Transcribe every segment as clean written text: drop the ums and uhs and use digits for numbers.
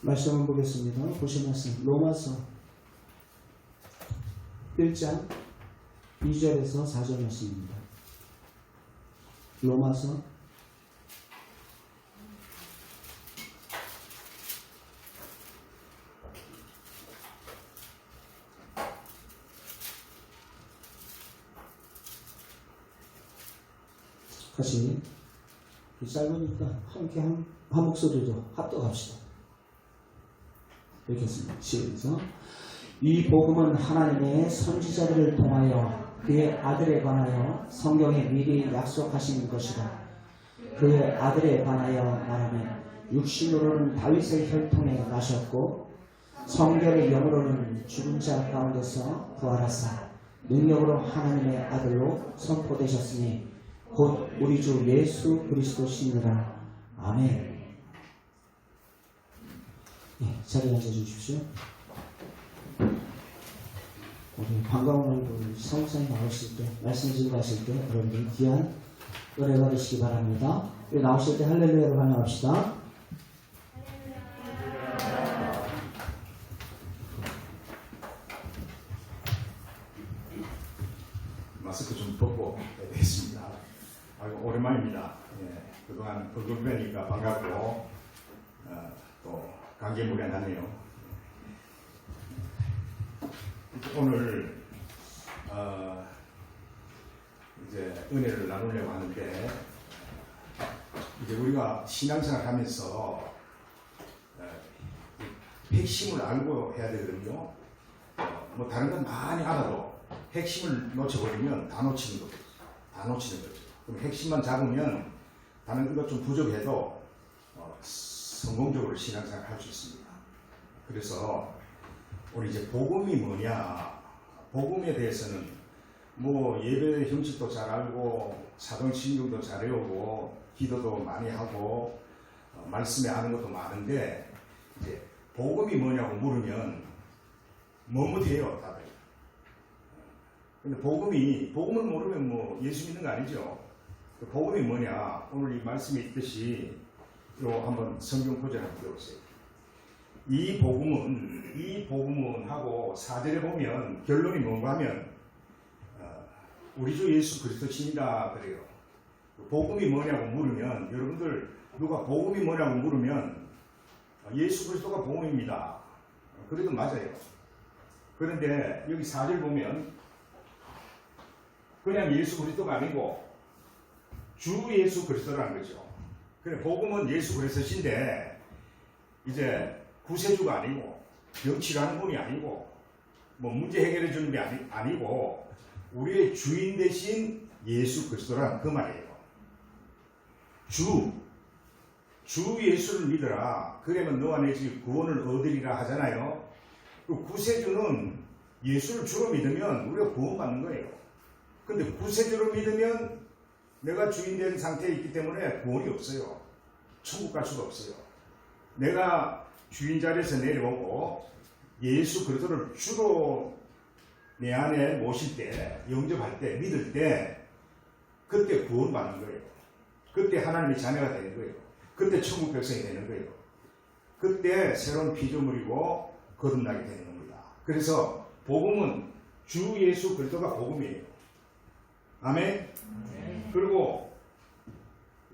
말씀 한번 보겠습니다. 보신 말씀 로마서 1장 2절에서 4절 말씀입니다. 로마서 '다시 짧으니까 함께 한 목소리로 합독합시다. 읽겠습니다. 시작. 이 복음은 하나님의 선지자들을 통하여 그의 아들에 관하여 성경에 미리 약속하신 것이다. 그의 아들에 관하여 말하면 육신으로는 다윗의 혈통에 나셨고 성결의 영으로는 죽은 자 가운데서 부활하사 능력으로 하나님의 아들로 선포되셨으니 곧 우리 주 예수 그리스도시니라. 아멘. 자리에 앉아주십시오. 우리 반가운 얼굴 성사님 나오실 때, 말씀 증거하실 때 여러분들 귀한 은혜 받으시기 바랍니다. 우리 나오실 때 할렐루야로 환영합시다. 마스크 좀 벗고 되겠습니다. 아이고, 오랜만입니다. 예, 그동안 얼굴 뵈니까 반갑고 또 감개무량하네요. 오늘 이제 은혜를 나누려고 하는데, 이제 우리가 신앙생활 하면서 핵심을 알고 해야 되거든요. 뭐 다른 건 많이 알아도 핵심을 놓쳐버리면 다 놓치는 거죠. 다 놓치는 거죠. 그럼 핵심만 잡으면 다른 것 좀 부족해도 성공적으로 신앙생활 할 수 있습니다. 그래서 우리 이제 복음이 뭐냐, 복음에 대해서는 뭐 예배 형식도 잘 알고 사도신경도 잘 외우고 기도도 많이 하고 말씀에 아는 것도 많은데, 이제 복음이 뭐냐고 물으면 머뭇해요, 다들. 근데 복음을 모르면 뭐 예수 믿는 거 아니죠. 복음이 뭐냐, 오늘 이 말씀에 있듯이 요 한번 성경 구절 한번 배우세요. 이 복음은 하고 4절에 보면 결론이 뭔가 하면 우리 주 예수 그리스도시니라 그래요. 복음이 뭐냐고 물으면, 여러분들 누가 복음이 뭐냐고 물으면 예수 그리스도가 복음입니다. 그래도 맞아요. 그런데 여기 4절 보면 그냥 예수 그리스도가 아니고 주 예수 그리스도라는 거죠. 그래, 복음은 예수 그리스도신데 이제 구세주가 아니고 병치라는 분이 아니고 뭐 문제 해결해 주는 게 아니고 우리의 주인 대신 예수 그리스도라는 그 말이에요. 주 예수를 믿어라. 그러면 너와 내 집 구원을 얻으리라 하잖아요. 그 구세주는 예수를 주로 믿으면 우리가 구원받는 거예요. 근데 구세주로 믿으면 내가 주인 된 상태에 있기 때문에 구원이 없어요. 천국 갈 수가 없어요. 내가 주인 자리에서 내려오고 예수 그리스도를 주로 내 안에 모실 때, 영접할 때, 믿을 때, 그때 구원받는 거예요. 그때 하나님의 자녀가 되는 거예요. 그때 천국 백성이 되는 거예요. 그때 새로운 피조물이고 거듭나게 되는 겁니다. 그래서 복음은 주 예수 그리스도가 복음이에요. 아멘? 그리고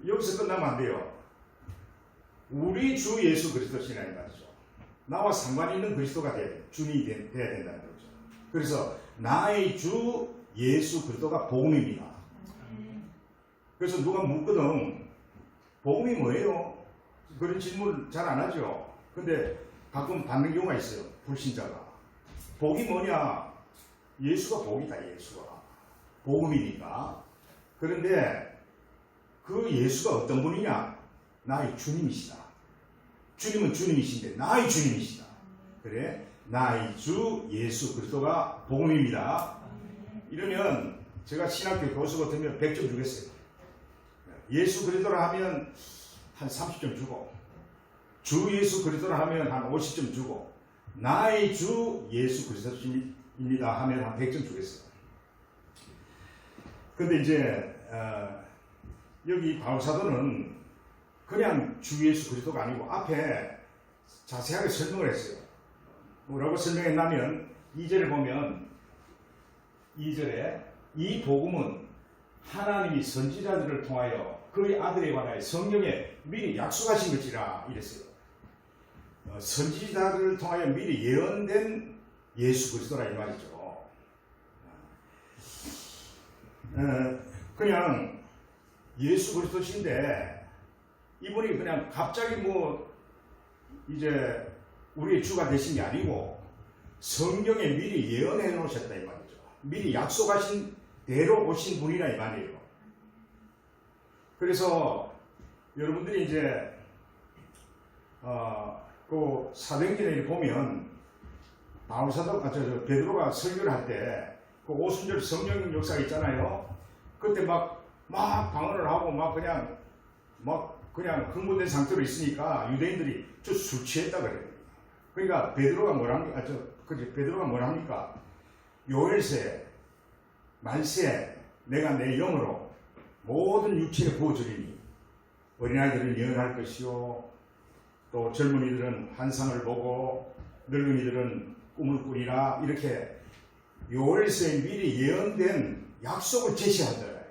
여기서 끝나면 안 돼요. 우리 주 예수 그리스도시라는 말이죠. 나와 상관 있는 그리스도가 돼야 돼요. 주님이 돼야 된다는 거죠. 그래서 나의 주 예수 그리스도가 복음입니다. 그래서 누가 묻거든, 복음이 뭐예요? 그런 질문 잘 안 하죠. 근데 가끔 받는 경우가 있어요. 불신자가. 복이 뭐냐? 예수가 복이다, 예수가. 복음이니까. 그런데 그 예수가 어떤 분이냐? 나의 주님이시다. 주님은 주님이신데 나의 주님이시다. 그래, 나의 주 예수 그리스도가 복음입니다. 이러면 제가 신학교 교수 같으면 100점 주겠어요. 예수 그리스도라 하면 한 30점 주고, 주 예수 그리스도라 하면 한 50점 주고, 나의 주 예수 그리스도입니다 하면 한 100점 주겠어요. 근데 이제 여기 바울사도는 그냥 주 예수 그리스도가 아니고 앞에 자세하게 설명을 했어요. 뭐라고 설명했냐면 2절을 보면 2절에 이 복음은 하나님이 선지자들을 통하여 그의 아들에 관하여 성경에 미리 약속하신 것이라 이랬어요. 선지자들을 통하여 미리 예언된 예수 그리스도라 이 말이죠. 그냥 예수 그리스도신데 이분이 그냥 갑자기 뭐 이제 우리의 주가 되신 게 아니고 성경에 미리 예언해 놓으셨다 이 말이죠. 미리 약속하신 대로 오신 분이라 이 말이에요. 그래서 여러분들이 이제 그 사도행전에 보면 베드로가 설교를 할 때 그 오순절 성령 역사 있잖아요. 그때 막 방언을 하고 막 그냥 흥분된 상태로 있으니까 유대인들이 저 술 취했다 그래요. 그러니까 베드로가 뭐라 합니까? 요엘새 말세 내가 내 영으로 모든 육체에 부어주리니 어린아이들은 예언할 것이요 또 젊은이들은 환상을 보고 늙은이들은 꿈을 꾸리라 이렇게 요엘서에 미리 예언된 약속을 제시하더라고요.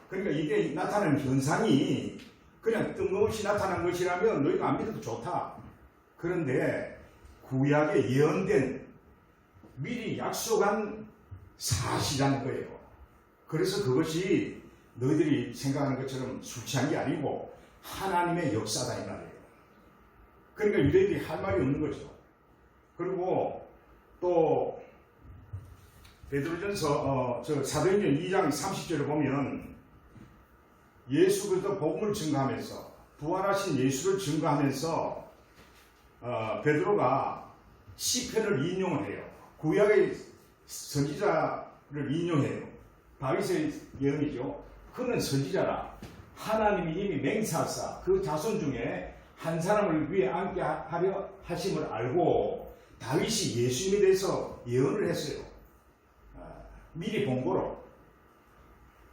그러니까 이게 나타나는 현상이 그냥 뜬금없이 나타난 것이라면 너희가 안 믿어도 좋다. 그런데 구약에 예언된 미리 약속한 사실이라는 거예요. 그래서 그것이 너희들이 생각하는 것처럼 술 취한 게 아니고 하나님의 역사다 이 말이에요. 그러니까 유대인들이 할 말이 없는 거죠. 그리고 또 베드로전서 사도행전 2장 30절을 보면 예수 그리스도 복음을 증거하면서 부활하신 예수를 증거하면서 베드로가 시편을 인용을 해요. 구약의 선지자를 인용해요. 다윗의 예언이죠. 그는 선지자라 하나님이 이미 맹세하사 그 자손 중에 한 사람을 위해 앉게 하려 하심을 알고 다윗이 예수님에 대해서 예언을 했어요. 미리 본 거로.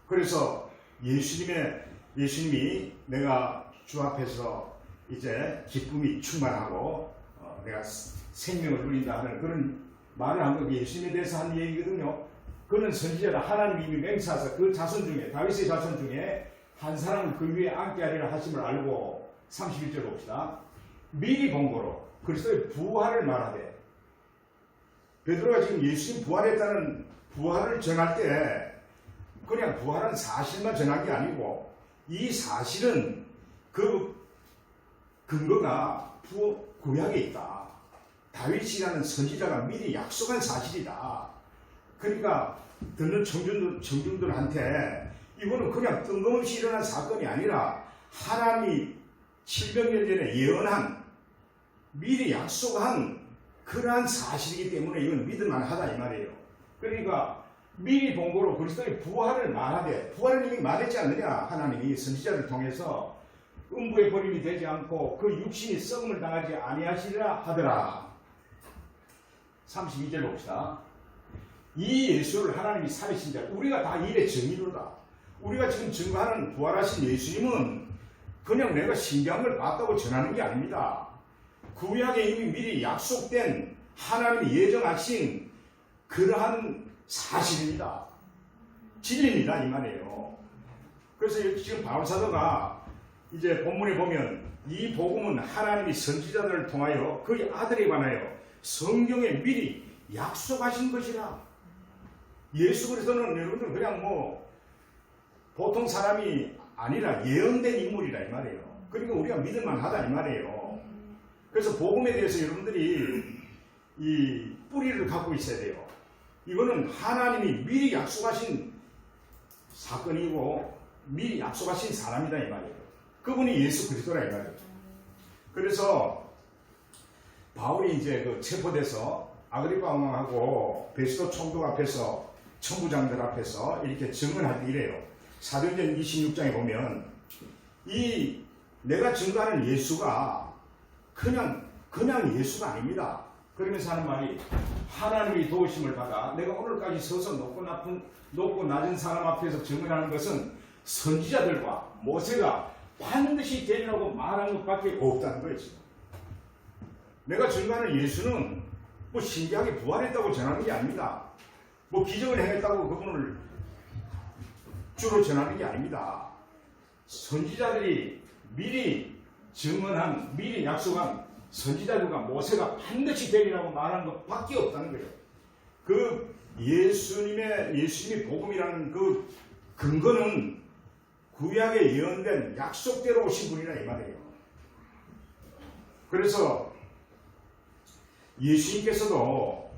그래서 예수님이 내가 주 앞에서 이제 기쁨이 충만하고 내가 생명을 누린다 하는 그런 말을 한 거 예수님에 대해서 한 얘기거든요. 그는 선지자라 하나님이 이미 맹세하사 그 자손 중에 다윗의 자손 중에 한 사람을 그 위에 앉게 하리라 하심을 알고 31절 봅시다. 미리 본 거로 그리스도의 부활을 말하되 베드로가 지금 예수님 부활했다는 부활을 전할 때 그냥 부활한 사실만 전한 게 아니고 이 사실은 그 근거가 구약에 있다. 다윗이라는 선지자가 미리 약속한 사실이다. 그러니까 듣는 청중들한테 이거는 그냥 뜬금없이 일어난 사건이 아니라 하나님이 700년 전에 예언한 미리 약속한 그러한 사실이기 때문에 이건 믿을만하다 이 말이에요. 그러니까 미리 본 거로 그리스도의 부활을 말하되 부활을 이미 말했지 않느냐. 하나님이 선지자를 통해서 음부의 버림이 되지 않고 그 육신이 썩음을 당하지 아니하시리라 하더라. 32절 봅시다. 이 예수를 하나님이 살리신 자 우리가 다 일의 정의로다. 우리가 지금 증거하는 부활하신 예수님은 그냥 내가 신기한 걸 봤다고 전하는 게 아닙니다. 구약에 이미 미리 약속된 하나님이 예정하신 그러한 사실입니다. 진리입니다 이 말이에요. 그래서 지금 바울사도가 이제 본문에 보면 이 복음은 하나님이 선지자들을 통하여 그의 아들에 관하여 성경에 미리 약속하신 것이라. 예수 그리스도는 여러분들 그냥 뭐 보통 사람이 아니라 예언된 인물이라 이 말이에요. 그러니까 우리가 믿을만하다 이 말이에요. 그래서 복음에 대해서 여러분들이 이 뿌리를 갖고 있어야 돼요. 이거는 하나님이 미리 약속하신 사건이고 미리 약속하신 사람이다 이 말이에요. 그분이 예수 그리스도라 이 말이에요. 그래서 바울이 이제 그 체포돼서 아그리파 왕하고 베스도 총독 앞에서 천부장들 앞에서 이렇게 증언할 때 이래요. 사도행전 26장에 보면 이 내가 증거하는 예수가 그냥 예수가 아닙니다. 그러면서 하는 말이 하나님의 도우심을 받아 내가 오늘까지 서서 높고 낮은 사람 앞에서 증언하는 것은 선지자들과 모세가 반드시 되리라고 말한 것밖에 없다는 거예요. 지금. 내가 증거하는 예수는 뭐 신기하게 부활했다고 전하는 게 아닙니다. 뭐 기적을 행했다고 그분을 주로 전하는 게 아닙니다. 선지자들이 미리 증언한, 미리 약속한 선지자들과 모세가 반드시 되리라고 말하는 것밖에 없다는 거예요. 그 예수님이 복음이라는 그 근거는 구약에 예언된 약속대로 오신 분이라 이 말이에요. 그래서 예수님께서도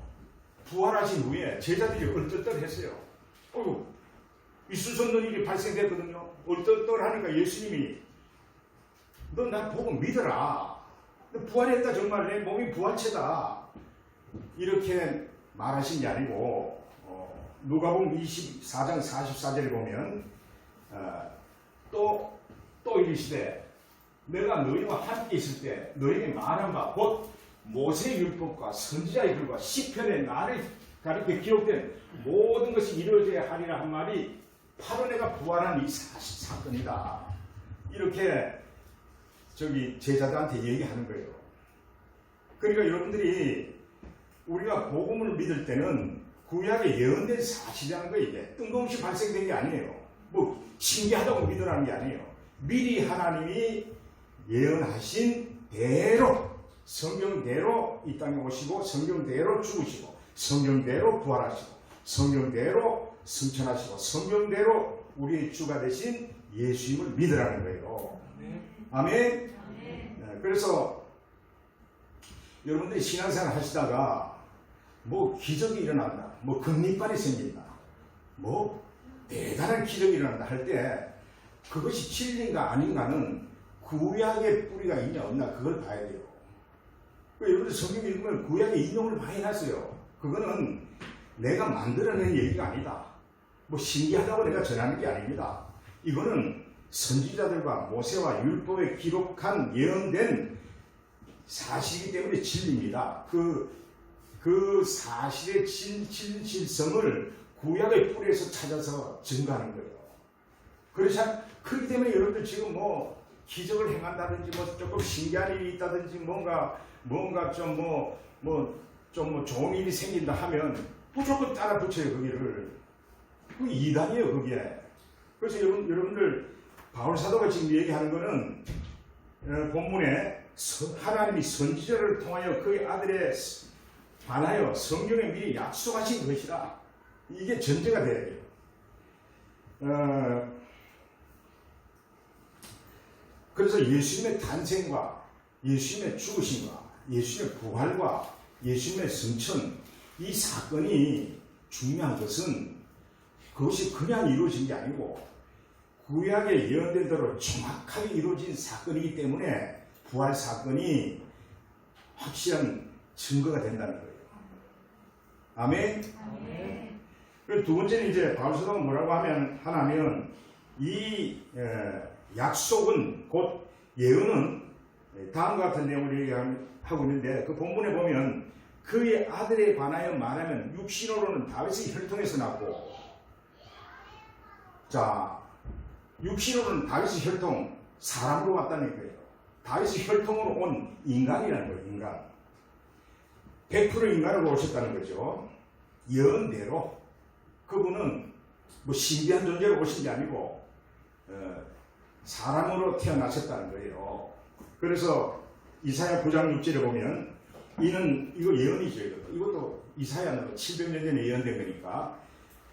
부활하신 후에 제자들이 얼떨떨했어요. 있을 수 없는 일이 발생됐거든요. 얼떨떨하니까 예수님이 너 나 보고 믿어라. 너 부활했다. 정말 내 몸이 부활체다. 이렇게 말하신 게 아니고 누가복음 24장 44절에 보면 또 이르시되 내가 너희와 함께 있을 때 너희에게 말한 바 곧 모세의 율법과 선지자의 글과 시편의 나를 가리켜 기록된 모든 것이 이루어져야 하리라 한 말이 바로 내가 부활한 이 사건이다. 이렇게 제자들한테 얘기하는 거예요. 그러니까 여러분들이 우리가 복음을 믿을 때는 구약에 예언된 사실이라는 거 이게 뜬금없이 발생된 게 아니에요. 뭐 신기하다고 믿으라는 게 아니에요. 미리 하나님이 예언하신 대로 성경대로 이 땅에 오시고 성경대로 죽으시고 성경대로 부활하시고 성경대로 승천하시고 성경대로 우리의 주가 되신 예수님을 믿으라는 거예요. 아멘. 네, 그래서 여러분들이 신앙생활 하시다가 뭐 기적이 일어난다, 뭐 금리빨이 생긴다, 뭐 대단한 기적이 일어난다 할 때 그것이 진리인가 아닌가는 구약의 뿌리가 있냐 없나 그걸 봐야 돼요. 여러분들 성경 읽으면 구약에 인용을 많이 해놨어요. 그거는 내가 만들어낸 얘기가 아니다. 뭐 신기하다고 내가 전하는 게 아닙니다. 이거는 선지자들과 모세와 율법에 기록한 예언된 사실이기 때문에 진리입니다. 그 사실의 진실성을 구약의 뿌리에서 찾아서 증거하는 거예요. 그렇기 때문에 여러분들 지금 뭐 기적을 행한다든지 뭐 조금 신기한 일이 있다든지 뭔가 좀 좋은 일이 생긴다 하면 무조건 따라 붙여요. 거기를. 그 이단이에요. 그게. 그래서 여러분들 바울 사도가 지금 얘기하는 거는 본문에 하나님이 선지자를 통하여 그의 아들에 관하여 성경에 미리 약속하신 것이라. 이게 전제가 돼야 돼요. 그래서 예수님의 탄생과 예수님의 죽으심과 예수님의 부활과 예수님의 승천, 이 사건이 중요한 것은 그것이 그냥 이루어진 게 아니고 구약에 예언된 대로 정확하게 이루어진 사건이기 때문에 부활 사건이 확실한 증거가 된다는 거예요. 아멘? 아멘. 그리고 두 번째는 이제 바울사도가 뭐라고 하냐면 이 약속은 곧 예언은 다음과 같은 내용을 얘기하고 있는데 그 본문에 보면 그의 아들에 관하여 말하면 육신으로는 다윗의 혈통에서 났고 자 육신으로는 다윗의 혈통 사람으로 왔다는 거예요. 다윗의 혈통으로 온 인간이라는 거예요. 인간 100% 인간으로 오셨다는 거죠. 예언대로 그분은 뭐 신비한 존재로 오신 게 아니고 사람으로 태어나셨다는 거예요. 그래서 이사야 9장 6절에 보면 이거 예언이죠. 이것도 이사야는 700년 전에 예언된 거니까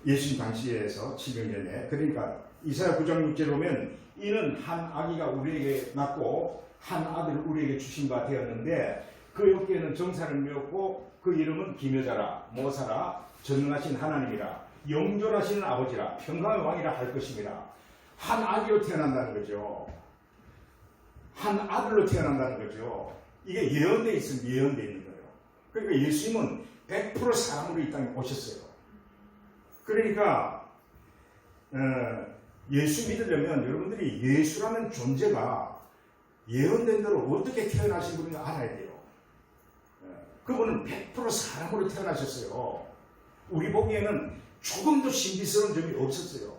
예수님 당시에서 700년에 그러니까 이사야 9장 6절에 보면 이는 한 아기가 우리에게 낳고 한 아들을 우리에게 주신 바 되었는데 그 어깨에는 정사를 메었고 그 이름은 기묘자라 모사라 전능하신 하나님이라 영존하시는 아버지라 평강의 왕이라 할 것입니다. 한 아기로 태어난다는 거죠. 한 아들로 태어난다는 거죠. 이게 예언되어 있으면 예언되어 있는 거예요. 그러니까 예수님은 100% 사람으로 이 땅에 오셨어요. 그러니까 예수 믿으려면 여러분들이 예수라는 존재가 예언된 대로 어떻게 태어나신 분인가 알아야 돼요. 그분은 100% 사람으로 태어나셨어요. 우리 보기에는 조금도 신비스러운 점이 없었어요.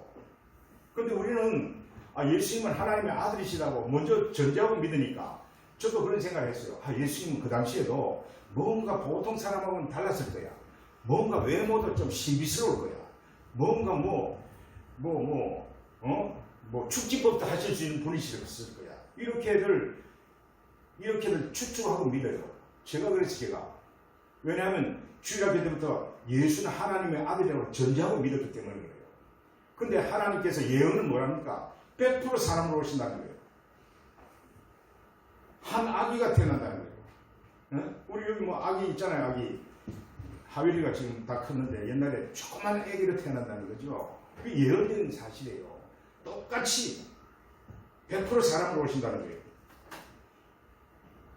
그런데 우리는 예수님은 하나님의 아들이시라고 먼저 전제하고 믿으니까 저도 그런 생각을 했어요. 예수님은 그 당시에도 뭔가 보통 사람하고는 달랐을 거야. 뭔가 외모도 좀 신비스러울 거야. 뭔가 축지법도 하실 수 있는 분이셨을 거야. 이렇게들 추측하고 믿어요. 제가 그랬어요. 왜냐하면 주일학교 때부터 예수는 하나님의 아들이라고 전제하고 믿었기 때문에 그래요. 근데 하나님께서 예언은 뭐랍니까? 100% 사람으로 오신다는 거예요. 한 아기가 태어난다는 거예요. 우리 여기 아기 있잖아요. 아기 하윌이가 지금 다 컸는데 옛날에 조그만 아기로 태어난다는 거죠. 그 예언된 사실이에요. 똑같이 100% 사람으로 오신다는 거예요.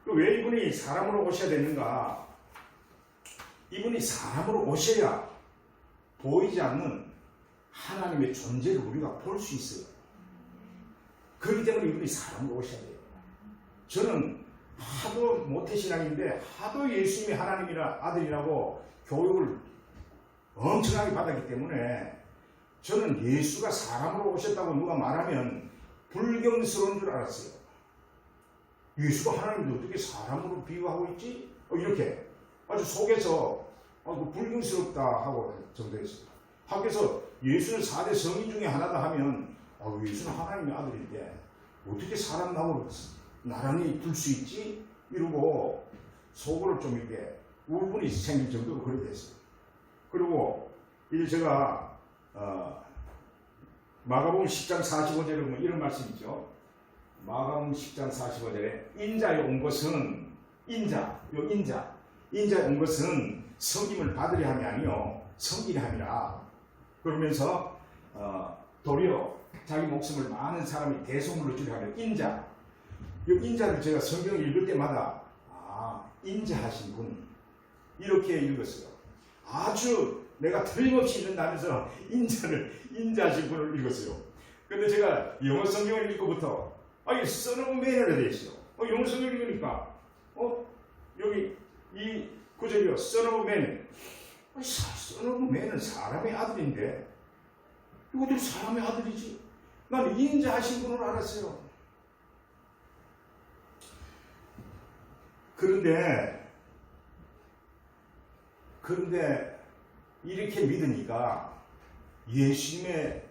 왜 이분이 사람으로 오셔야 되는가? 이분이 사람으로 오셔야 보이지 않는 하나님의 존재를 우리가 볼 수 있어요. 그렇기 때문에 이분이 사람으로 오셔야 돼요. 저는 하도 모태신앙인데 하도 예수님이 하나님이라 아들이라고 교육을 엄청나게 받았기 때문에 저는 예수가 사람으로 오셨다고 누가 말하면 불경스러운 줄 알았어요. 예수가 하나님도 어떻게 사람으로 비유하고 있지? 이렇게 아주 속에서 불경스럽다 하고 정도했어요. 학교에서 예수는 4대 성인 중에 하나다 하면 예수는 하나님의 아들인데 어떻게 사람 나무로 나란히 둘 수 있지? 이러고 속으로 좀 이렇게 울분이 생길 정도로 그렇게 됐어요. 그리고 이제 제가 마가복음 10장 45절에 보면 이런 말씀이 있죠. 마가복음 10장 45절에 인자에 온 것은 인자에 온 것은 섬김을 받으려 함이 아니요 섬기려 함이라. 그러면서 도리어 자기 목숨을 많은 사람이 대속물로 주려 하는 인자. 이 인자를 제가 성경을 읽을 때마다 인자하신 분 이렇게 읽었어요. 아주 내가 틀림없이 읽는다면서 인자하신 분을 읽었어요. 근데 제가 영어 성경을 읽고부터 이게 son of man이라 되어 있어요. 영어 성경을 읽으니까 여기 이 구절이요. son of man. son of man은 사람의 아들인데 이것도 사람의 아들이지. 나는 인자하신 분을 알았어요. 그런데 이렇게 믿으니까 예수님의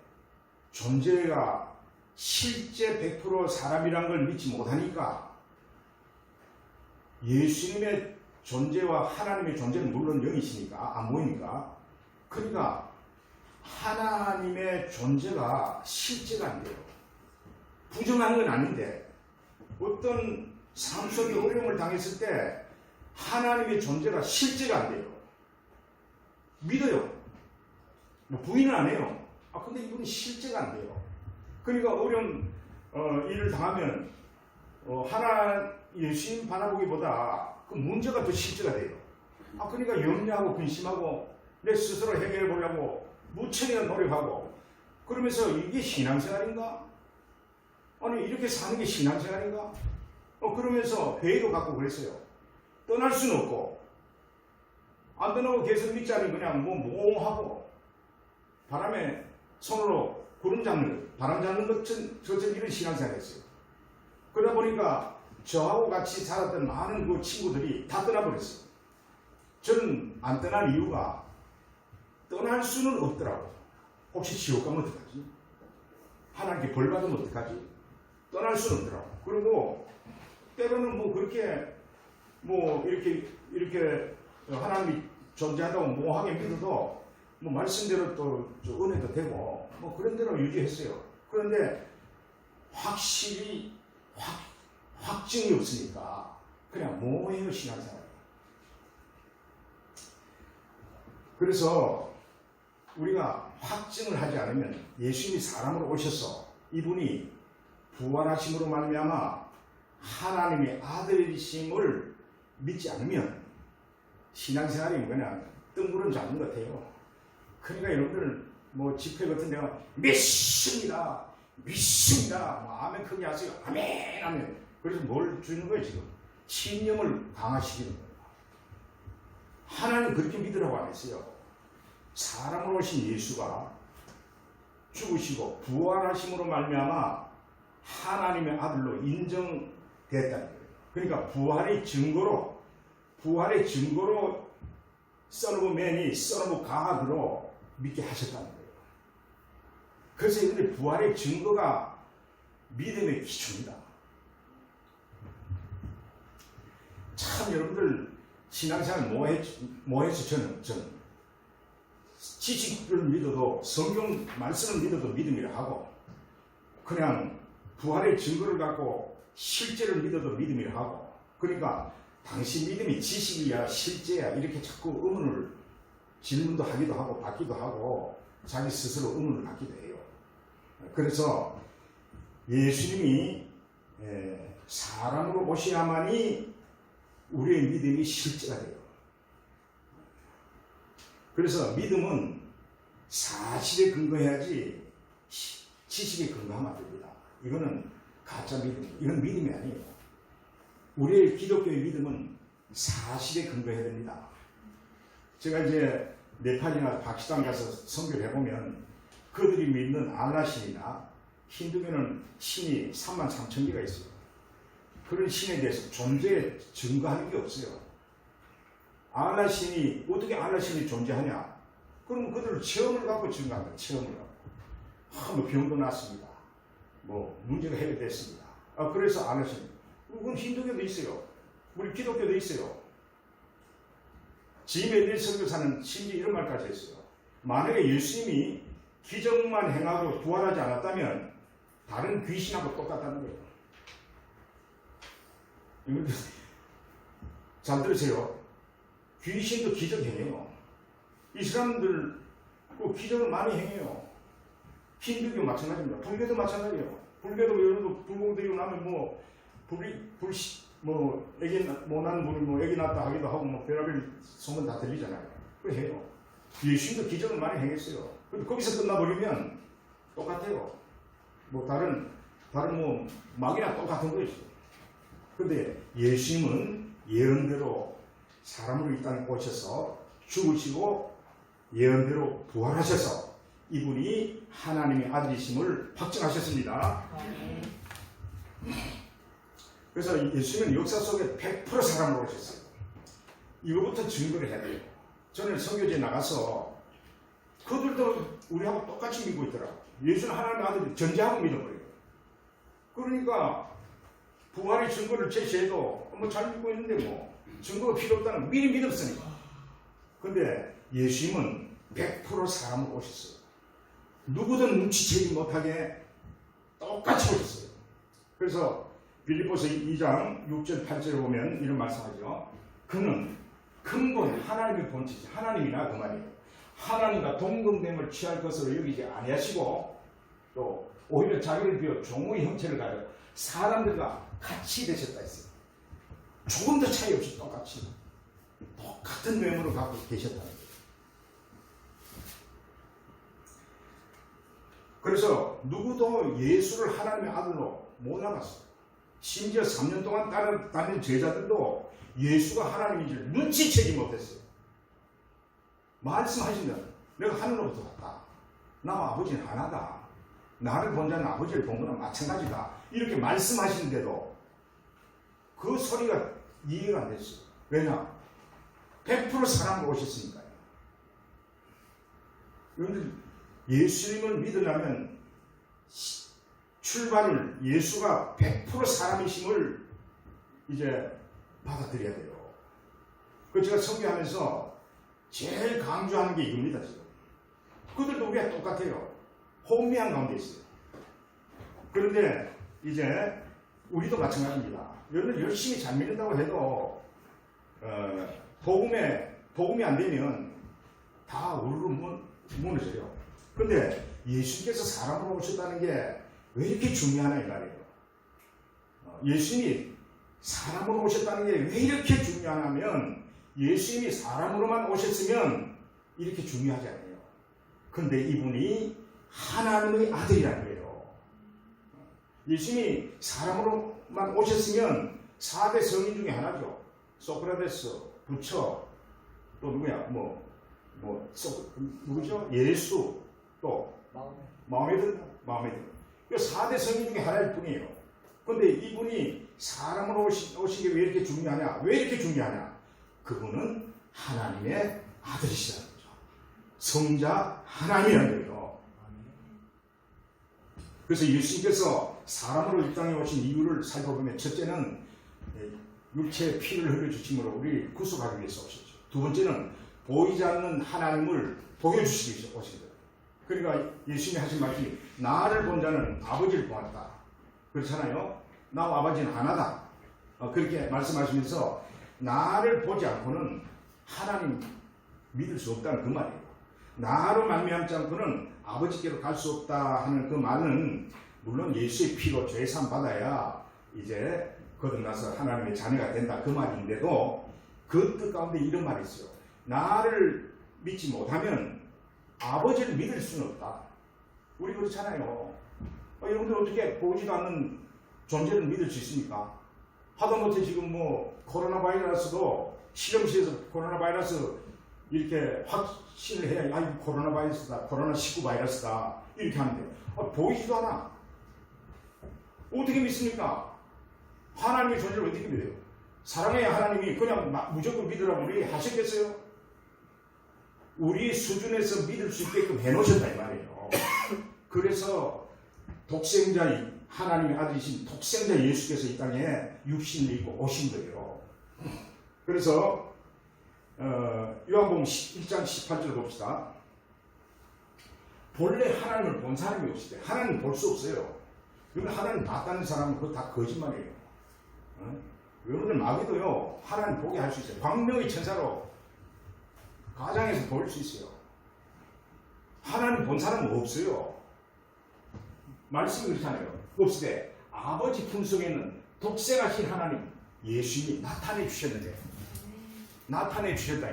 존재가 실제 100% 사람이란 걸 믿지 못하니까 예수님의 존재와 하나님의 존재는 물론 영이시니까 안 보이니까 그러니까 하나님의 존재가 실제가 안 돼요. 부정하는 건 아닌데 어떤 삶 속에 어려움을 당했을 때 하나님의 존재가 실제가 안 돼요. 믿어요. 부인은 안 해요. 근데 이분이 실제가 안 돼요. 그러니까 어려운 일을 당하면 예수님 바라보기보다 그 문제가 더 실제가 돼요. 그러니까 염려하고 근심하고 내 스스로 해결해 보려고 무척이나 노력하고 그러면서 이게 신앙생활인가? 아니 이렇게 사는 게 신앙생활인가? 그러면서 회의도 갖고 그랬어요. 떠날 수는 없고 안 떠나고 계속 믿자니 그냥 몽하고 바람에 손으로 구름 잡는 바람 잡는 것처럼 이런 신앙생활을 했어요. 그러다 보니까 저하고 같이 살았던 많은 그 친구들이 다 떠나버렸어요. 저는 안 떠날 이유가 떠날 수는 없더라고요. 혹시 지옥 가면 어떡하지? 하나님께 벌 받으면 어떡하지? 떠날 수는 없더라고요. 그리고 때로는 그렇게 이렇게 하나님이 존재한다고 몽하게 믿어도 말씀대로 또 은혜도 되고 그런 대로 유지했어요. 그런데 확실히 확증이 없으니까 그냥 몽해요 신앙생활. 그래서 우리가 확증을 하지 않으면 예수님이 사람으로 오셔서 이분이 부활하심으로 말미암아 하나님의 아들이심을 믿지 않으면 신앙생활이 그냥 뜬구름 잡는 것 같아요. 그러니까 여러분들 집회 같은 데가 믿습니다. 아멘 크게 하세요. 아멘. 그래서 뭘 주는 거예요 지금? 신념을 강화시키는 거예요. 하나님 그렇게 믿으라고 안 했어요. 사람으로 오신 예수가 죽으시고 부활하심으로 말미암아 하나님의 아들로 인정됐다는 거예요. 그러니까 부활의 증거로 Son of Man이 Son of God으로 믿게 하셨다는 거예요. 그래서 이런데 부활의 증거가 믿음의 기초입니다. 참 여러분들 신앙생활 뭐해서 저는 지식을 믿어도 성경 말씀을 믿어도 믿음이라 하고 그냥 부활의 증거를 갖고 실제를 믿어도 믿음이라 하고 그러니까 당신 믿음이 지식이야 실제야 이렇게 자꾸 의문을 질문도 하기도 하고 받기도 하고 자기 스스로 의문을 갖기도 해요. 그래서 예수님이 사람으로 오셔야만이 우리의 믿음이 실제가 돼요. 그래서 믿음은 사실에 근거해야지 지식에 근거하면 안 됩니다. 이거는 가짜 믿음, 이건 믿음이 아니에요. 우리의 기독교의 믿음은 사실에 근거해야 됩니다. 제가 이제 네팔이나 파키스탄 가서 선교를 해보면 그들이 믿는 알라신이나 힌두교는 신이 33,000개가 있어요. 그런 신에 대해서 존재에 증거하는 게 없어요. 알라신이 어떻게 알라신이 존재하냐? 그러면 그들 체험을 갖고 증거한다. 체험을 갖고. 뭐 병도 났습니다. 뭐 문제가 해결됐습니다. 그래서 알라신. 그건 힌두교도 있어요. 우리 기독교도 있어요. 지메릴 선교사는 심지어 이런 말까지 했어요. 만약에 예수님이 기적만 행하고 부활하지 않았다면 다른 귀신하고 똑같다는 거예요. 이분들 잘 들으세요. 귀신도 기적 행해요. 이 사람들 그 기적을 많이 행해요. 힌두교 마찬가지입니다. 불교도 마찬가지예요. 불교도 여러분도 불공되고 나면 애기 못 낳는 분이 애기 낳았다 하기도 하고 별의별 소문 다 들리잖아요. 그거 해요. 예수님도 기적을 많이 행했어요. 근데 거기서 끝나버리면 똑같아요. 다른 막이나 똑같은 거죠. 근데 예수님은 예언대로 사람으로 이 땅에 오셔서 죽으시고 예언대로 부활하셔서 이분이 하나님의 아들이심을 확증하셨습니다. 그래서 예수님은 역사 속에 100% 사람으로 오셨어요. 이거부터 증거를 해야 돼요. 저는 선교지에 나가서 그들도 우리하고 똑같이 믿고 있더라고요. 예수는 하나님의 아들이 전제하고 믿어버려요. 그러니까 부활의 증거를 제시해도 잘 믿고 있는데 증거가 필요 없다는 미리 믿었으니까. 근데 예수님은 100% 사람으로 오셨어요. 누구도 눈치채지 못하게 똑같이 오셨어요. 그래서 빌립보서 2장 6절 8절에 보면 이런 말씀하죠. 그는 근본 하나님의 본체지 하나님이나 그 말이에요. 하나님과 동등됨을 취할 것으로 여기지 아니하시고 또 오히려 자기를 비워 종의 형체를 가져 사람들과 같이 되셨다 했어요. 조금도 차이 없이 똑같은 외모를 갖고 계셨다는 거예요. 그래서 누구도 예수를 하나님의 아들로 못 알았어요. 심지어 3년 동안 다른 제자들도 예수가 하나님인지를 눈치채지 못했어요. 말씀하신다. 내가 하늘로부터 왔다. 나와 아버지는 하나다. 나를 본 자는 아버지를 본 거나 마찬가지다. 이렇게 말씀하시는데도 그 소리가 이해가 안 됐어요. 왜냐? 100% 사람으로 오셨으니까요. 여러분들 예수님을 믿으려면 출발을 예수가 100% 사람이심을 이제 받아들여야 돼요. 그 제가 설교하면서 제일 강조하는 게 이겁니다. 지금. 그들도 우리가 똑같아요. 혼미한 가운데 있어요. 그런데 이제 우리도 마찬가지입니다. 여러분 열심히 잘 믿는다고 해도 복음이 안 되면 다 우르르 무너져요. 그런데 예수님께서 사람으로 오셨다는 게 왜 이렇게 중요하나 이 말이에요. 예수님이 사람으로 오셨다는 게 왜 이렇게 중요하냐면 예수님이 사람으로만 오셨으면 이렇게 중요하지 않아요. 근데 이분이 하나님의 아들이라는 거예요. 예수님이 사람으로만 오셨으면 4대 성인 중에 하나죠. 소크라테스, 부처, 또 누구야? 누구죠? 예수, 또 마음에 든다. 그 4대 성인 중에 하나일 뿐이에요. 근데 이분이 사람으로 오신 게 왜 이렇게 중요하냐? 왜 이렇게 중요하냐? 그분은 하나님의 아들이시라는 거죠. 성자 하나님이라는 거예요. 그래서 예수님께서 사람으로 이 땅에 오신 이유를 살펴보면 첫째는 육체의 피를 흘려주심으로 우리를 구속하기 위해서 오셨죠. 두 번째는 보이지 않는 하나님을 보여주시기 위해서 오신 거예요. 그러니까 예수님이 하신 말씀이 나를 본 자는 아버지를 보았다. 그렇잖아요. 나와 아버지는 하나다. 그렇게 말씀하시면서 나를 보지 않고는 하나님 믿을 수 없다는 그 말이에요. 나로 말미암지 않고는 아버지께로 갈 수 없다 하는 그 말은 물론 예수의 피로 죄사함 받아야 이제 거듭나서 하나님의 자녀가 된다 그 말인데도 그 뜻 가운데 이런 말이 있어요. 나를 믿지 못하면 아버지를 믿을 수는 없다. 우리 그렇잖아요. 여러분들 어떻게 보이지도 않는 존재를 믿을 수 있습니까? 하다못해 지금 뭐 코로나 바이러스도 실험실에서 코로나 바이러스 이렇게 확신을 해야 이거 코로나 바이러스다, 코로나 19 바이러스다 이렇게 하는데 보이지도 않아. 어떻게 믿습니까? 하나님의 존재를 어떻게 믿어요? 사랑의 하나님이 그냥 무조건 믿으라고 우리 하셨겠어요? 우리 수준에서 믿을 수 있게끔 해놓으셨다 이 말이에요. 그래서 독생자 하나님의 아들이신 독생자 예수께서 이 땅에 육신을 입고 오신 거예요. 그래서 요한복음 1장 18절 봅시다. 본래 하나님을 본 사람이 없을 때 하나님 볼 수 없어요. 그러니까 하나님 봤다는 사람은 그거 다 거짓말이에요. 여러분들 마귀도요 하나님 보게 할 수 있어요. 광명의 천사로 가장에서 볼 수 있어요. 하나님 본 사람은 없어요. 말씀이 그렇잖아요. 없을 때 아버지 품속에는 독생하신 하나님 예수님이 나타내 주셨는데 나타내 주셨다.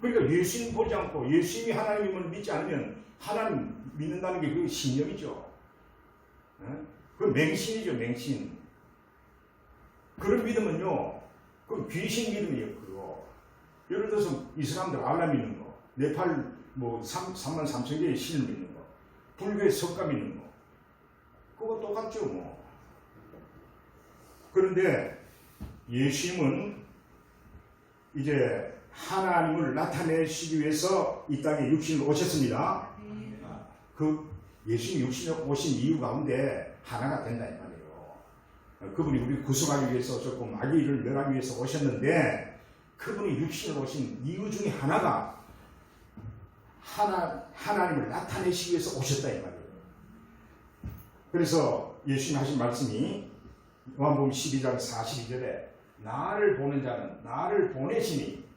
그러니까 예수님 보지 않고 예수님이 하나님임을 믿지 않으면 하나님 믿는다는 게 그 신념이죠. 그 맹신이죠, 맹신. 그런 믿음은요, 그 귀신 믿음이에요, 그거. 예를 들어서 이 사람들 알라 믿는 거, 네팔 뭐 3만 3천 개의 신을 믿는 거, 불교의 석가 믿는 거, 그거 똑같죠, 뭐. 그런데 예수님은 이제 하나님을 나타내시기 위해서 이 땅에 육신으로 오셨습니다. 그 예수님이 육신으로 오신 이유 가운데 하나가 된다 이 말이에요. 그분이 우리를 구속하기 위해서 조금 마귀를 멸하기 위해서 오셨는데 그분이 육신으로 오신 이유 중에 하나가 하나님을 나타내시기 위해서 오셨다 이 말이에요. 그래서 예수님 하신 말씀이 요한복음 12장 42절에 나를 보는 자는 나를 보내시니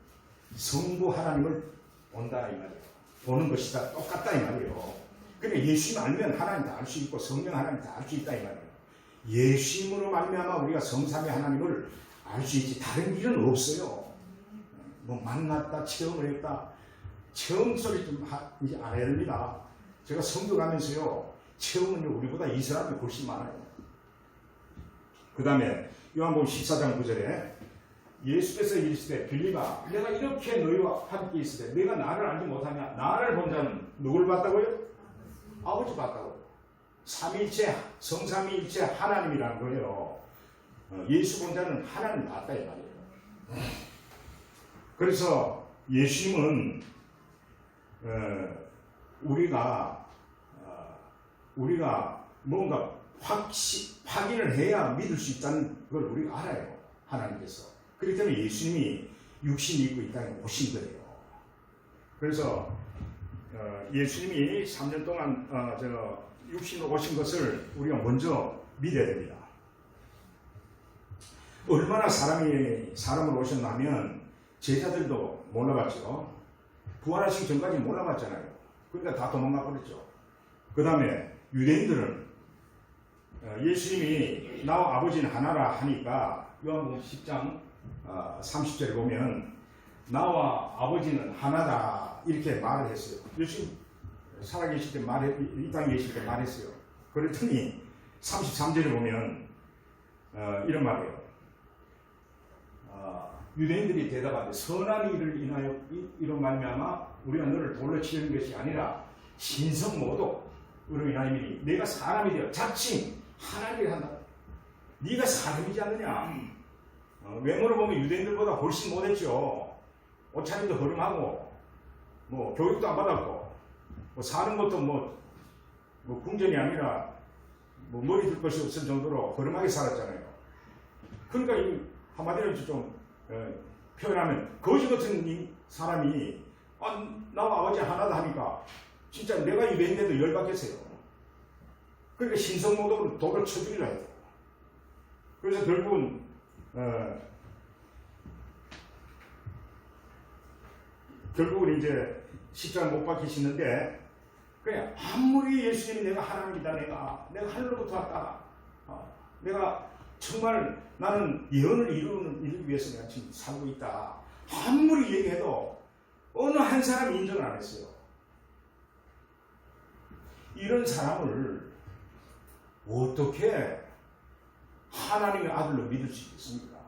성부 하나님을 본다 이 말이에요. 보는 것이다 똑같다 이 말이에요. 그러니까 예수님 알면 하나님 다 알 수 있고 성령 하나님 다 알 수 있다 이 말이에요. 예수님으로 말미암아 우리가 성삼위 하나님을 알 수 있지 다른 길은 없어요. 뭐 만났다 체험을 했다 체험 소리 좀 이제 알아야 됩니다. 제가 성도 가면서요 체험은요 우리보다 이 사람이 훨씬 많아요. 그 다음에 요한복음 14장 9절에 예수께서 이르시되 빌립아 내가 이렇게 너희와 함께 있을 때 내가 나를 알지 못하냐. 나를 본 자는 누굴 봤다고요? 아버지 봤다고요. 삼위일체 성삼위일체 하나님이라는 거예요. 예수 본 자는 하나님 봤다 이 말이에요. 그래서 예수님은 우리가 뭔가 확인을 해야 믿을 수 있다는 걸 우리가 알아요. 하나님께서. 그렇기 때문에 예수님이 육신이 입고 이 땅에 오신 거예요. 그래서 예수님이 3년 동안 육신으로 오신 것을 우리가 먼저 믿어야 됩니다. 얼마나 사람으로 오셨냐면 제자들도 몰라봤죠. 부활하시기 전까지 몰라봤잖아요. 그러니까 다 도망가 버렸죠. 그 다음에 유대인들은 예수님이 나와 아버지는 하나라 하니까 요한복음 10장 30절에 보면 나와 아버지는 하나다 이렇게 말을 했어요. 예수님 살아계실 때 이 땅에 계실 때 말했어요. 그랬더니 33절에 보면 이런 말이에요. 유대인들이 대답하되 선한 일을 인하여 이런 말미암아 우리가 너를 돌로 치는 것이 아니라 신성 모독으로 인하여니 내가 사람이 되어 자칭 하나님을 한다. 네가 사람이지 않느냐. 외모로 보면 유대인들보다 훨씬 못했죠. 옷차림도 허름하고 뭐 교육도 안 받았고 뭐 사는 것도 뭐 궁전이 아니라 뭐 머리 둘 것이 없을 정도로 허름하게 살았잖아요. 그러니까 이 한마디로 좀 표현하면 거지 같은 이 사람이 나와 아버지 하나다 하니까 진짜 내가 유대인인데도 열받겠어요. 그러니까 신성모독으로 독을 쳐주기로 해요. 그래서 결국은 이제 십자가 못 박히시는데 그냥 아무리 예수님이 내가 하나님이다, 내가 하늘로부터 왔다, 내가 정말 나는 예언을 이루기 위해서 내가 지금 살고 있다, 아무리 얘기해도 어느 한 사람이 인정을 안 했어요. 이런 사람을 어떻게 하나님의 아들로 믿을 수 있겠습니까?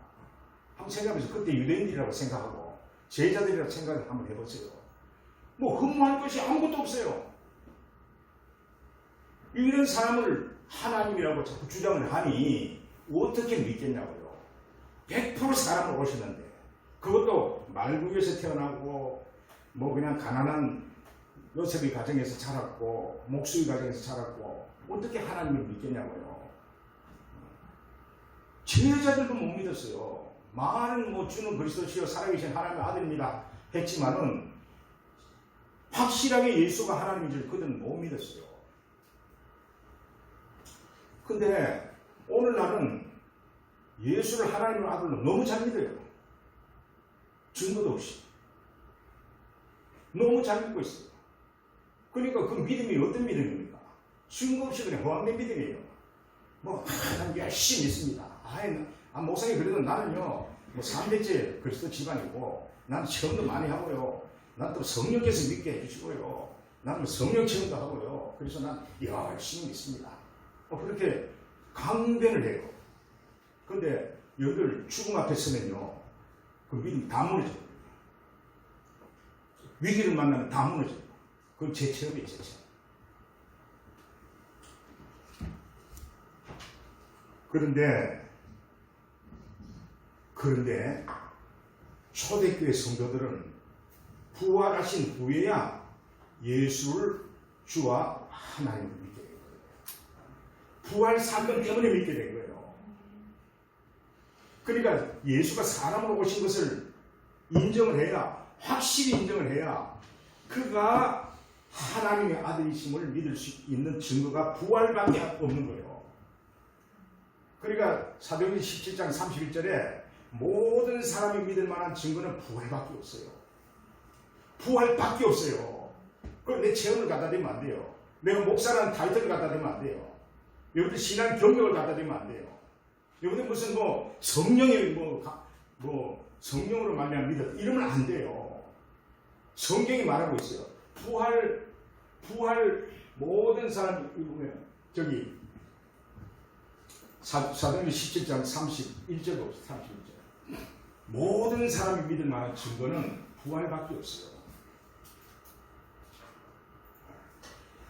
한번 생각해보세요. 그때 유대인들이라고 생각하고 제자들이라고 생각을 한번 해보세요. 뭐 흠모할 것이 아무것도 없어요. 이런 사람을 하나님이라고 자꾸 주장을 하니 어떻게 믿겠냐고요. 100% 사람을 오셨는데 그것도 말구에서 태어나고 뭐 그냥 가난한 요셉의 가정에서 자랐고 목수의 가정에서 자랐고 어떻게 하나님을 믿겠냐고요. 제자들도 못 믿었어요. 많은 뭐 주는 그리스도시요 살아계신 하나님의 아들입니다 했지만은 확실하게 예수가 하나님인지를 그들은 못 믿었어요. 근데 오늘날은 예수를 하나님의 아들로 너무 잘 믿어요. 증거도 없이 너무 잘 믿고 있어요. 그러니까 그 믿음이 어떤 믿음입니까? 증거 없이 그냥 허황된 믿음이에요. 난 열심히 믿습니다. 목사님 그래도 나는요, 뭐 3대째 그리스도 집안이고, 난 체험도 많이 하고요. 난 또 성령께서 믿게 해주시고요. 난 뭐 성령 체험도 하고요. 그래서 난 열심히 믿습니다. 그렇게 강변을 해요. 근데 여러분들 죽음 앞에 서면요, 그 믿음이 다 무너져요. 위기를 만나면 다 무너져요. 그건 제 체험이에요, 제 체험. 그런데 초대교회 성도들은 부활하신 후에야 예수를 주와 하나님을 믿게 된 거예요. 부활 사건 때문에 믿게 된 거예요. 그러니까 예수가 사람으로 오신 것을 인정을 해야, 확실히 인정을 해야 그가 하나님의 아들이심을 믿을 수 있는 증거가 부활밖에 없는 거예요. 그러니까 사도행전 17장 31절에 모든 사람이 믿을 만한 증거는 부활밖에 없어요. 부활밖에 없어요. 그럼 내 체험을 갖다 대면 안 돼요. 내가 목사라는 타이틀을 갖다 대면 안 돼요. 여러분들 신앙 경력을 갖다 대면 안 돼요. 여러분들 무슨 성령의 성령으로 말미암아 믿었다 이러면 안 돼요. 성경이 말하고 있어요. 부활 모든 사람이 보면 저기 사도행전 17장 31절로 31절. 모든 사람이 믿을 만한 증거는 부활밖에 없어요.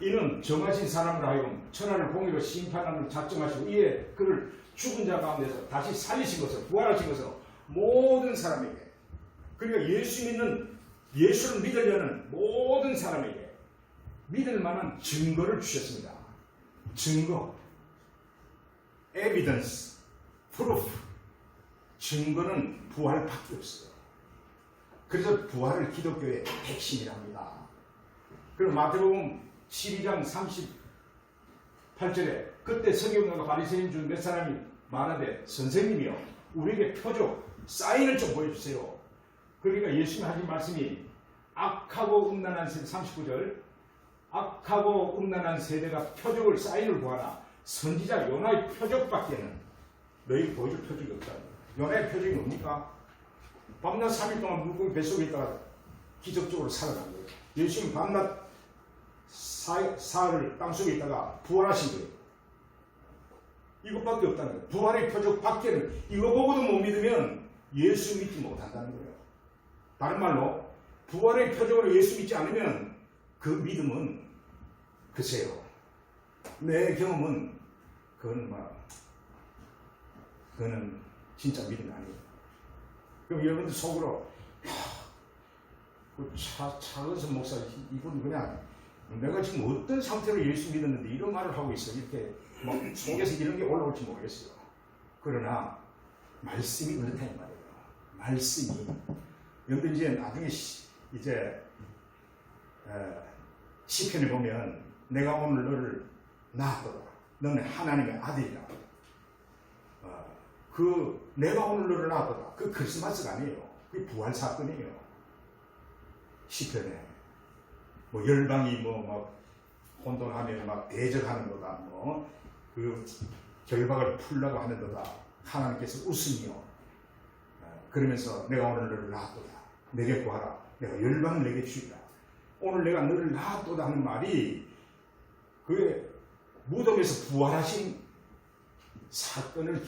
이는 정하신 사람으로 하여금 천하를 공의로 심판하는 작정하시고 이에 그를 죽은 자 가운데서 다시 살리신 것을, 부활하신 것을 모든 사람에게, 그러니까 예수를 믿으려는 모든 사람에게 믿을 만한 증거를 주셨습니다. 증거, evidence, proof. 증거는 부활밖에 없어요. 그래서 부활을 기독교의 핵심이랍니다. 그리고 마태복음 12장 38절에 그때 서기관과 바리새인 중 몇 사람이 말하되 선생님이요 우리에게 표적, 사인을 좀 보여주세요. 그러니까 예수님이 하신 말씀이 악하고 음란한 세대 39절 악하고 음란한 세대가 표적을, 사인을 구하나 선지자 요나의 표적밖에는 너희 보여줄 표적이 없다. 요나의 표적이 뭡니까? 밤낮 3일 동안 물고기 뱃속에 있다가 기적적으로 살아난 거예요. 예수님 밤낮 사흘을 땅속에 있다가 부활하신 거예요. 이것밖에 없다는 거예요. 부활의 표적 밖에는 이거 보고도 못 믿으면 예수 믿지 못한다는 거예요. 다른 말로 부활의 표적으로 예수 믿지 않으면 그 믿음은 글쎄요. 내 경험은 그건 그거는 진짜 믿음 아니에요. 그럼 여러분들 속으로 그 차은선 목사 이분 그냥 내가 지금 어떤 상태로 예수 믿었는데 이런 말을 하고 있어. 이렇게 막 속에서 이런 게 올라올지 모르겠어요. 그러나 말씀이 그렇다 이 말이에요. 말씀이 여러분들 이제 나중에 이제 시편에 보면 내가 오늘 너를 낳았도다. 너는 하나님의 아들이라. 그 내가 오늘 너를 낳았도다. 그 크리스마스가 아니에요. 그게 부활 사건이에요. 시편에 뭐 열방이 막 혼돈하면 막 대적하는 거다. 뭐 그 결박을 풀려고 하는 거다. 하나님께서 웃으며 그러면서 내가 오늘 너를 낳았도다. 내게 구하라. 내가 열방을 내게 주리라. 오늘 내가 너를 낳았도다 하는 말이 그게 무덤에서 부활하신 사건으로